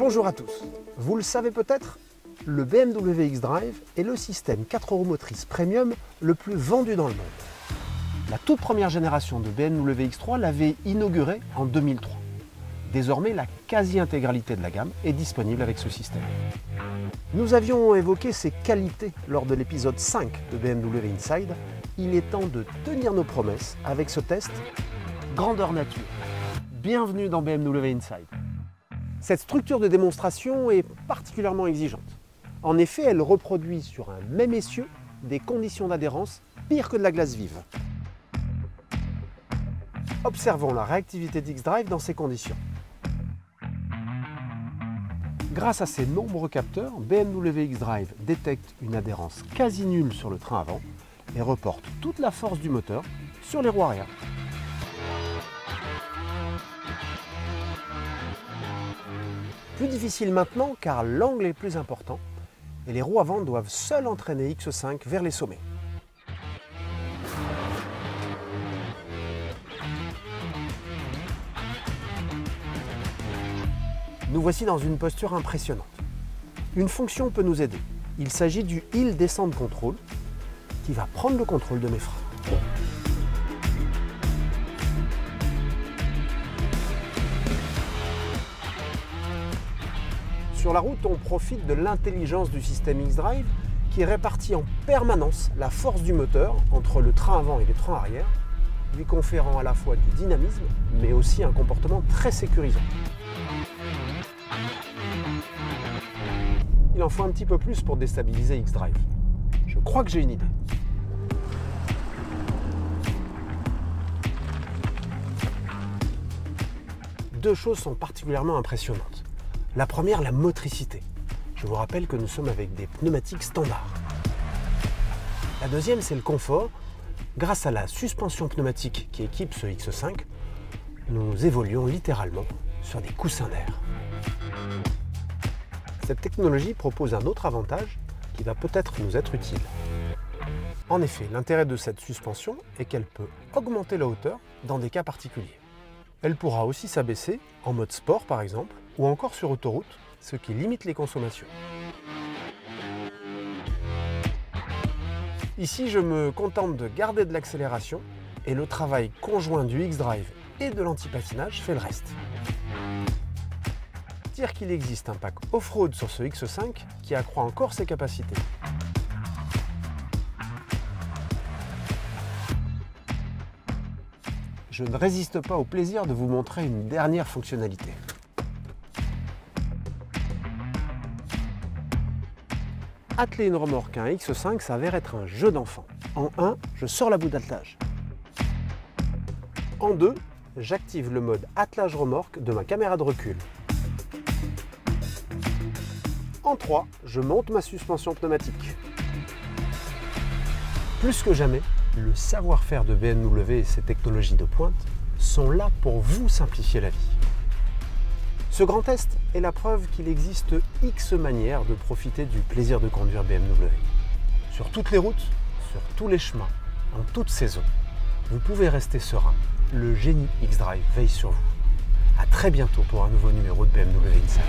Bonjour à tous. Vous le savez peut-être, le BMW X-Drive est le système 4 roues motrices premium le plus vendu dans le monde. La toute première génération de BMW X3 l'avait inauguré en 2003. Désormais, la quasi-intégralité de la gamme est disponible avec ce système. Nous avions évoqué ses qualités lors de l'épisode 5 de BMW Inside. Il est temps de tenir nos promesses avec ce test grandeur nature. Bienvenue dans BMW Inside. Cette structure de démonstration est particulièrement exigeante. En effet, elle reproduit sur un même essieu des conditions d'adhérence pires que de la glace vive. Observons la réactivité d'X-Drive dans ces conditions. Grâce à ses nombreux capteurs, BMW X-Drive détecte une adhérence quasi nulle sur le train avant et reporte toute la force du moteur sur les roues arrière. Plus difficile maintenant car l'angle est plus important et les roues avant doivent seules entraîner X5 vers les sommets. Nous voici dans une posture impressionnante. Une fonction peut nous aider. Il s'agit du Hill Descent Control qui va prendre le contrôle de mes freins. Sur la route, on profite de l'intelligence du système X-Drive qui répartit en permanence la force du moteur entre le train avant et le train arrière, lui conférant à la fois du dynamisme mais aussi un comportement très sécurisant. Il en faut un petit peu plus pour déstabiliser X-Drive. Je crois que j'ai une idée. Deux choses sont particulièrement impressionnantes. La première, la motricité. Je vous rappelle que nous sommes avec des pneumatiques standards. La deuxième, c'est le confort. Grâce à la suspension pneumatique qui équipe ce X5, nous évoluons littéralement sur des coussins d'air. Cette technologie propose un autre avantage qui va peut-être nous être utile. En effet, l'intérêt de cette suspension est qu'elle peut augmenter la hauteur dans des cas particuliers. Elle pourra aussi s'abaisser en mode sport par exemple, ou encore sur autoroute, ce qui limite les consommations. Ici, je me contente de garder de l'accélération et le travail conjoint du X-Drive et de l'anti-patinage fait le reste. Dire qu'il existe un pack off-road sur ce X5 qui accroît encore ses capacités. Je ne résiste pas au plaisir de vous montrer une dernière fonctionnalité. Atteler une remorque à un X5 s'avère être un jeu d'enfant. En 1, je sors la bout d'attelage. En 2, j'active le mode attelage remorque de ma caméra de recul. En 3, je monte ma suspension pneumatique. Plus que jamais, le savoir-faire de BMW et ses technologies de pointe sont là pour vous simplifier la vie. Ce grand test est la preuve qu'il existe X manières de profiter du plaisir de conduire BMW. Sur toutes les routes, sur tous les chemins, en toute saison, vous pouvez rester serein. Le génie X-Drive veille sur vous. À très bientôt pour un nouveau numéro de BMW Inside.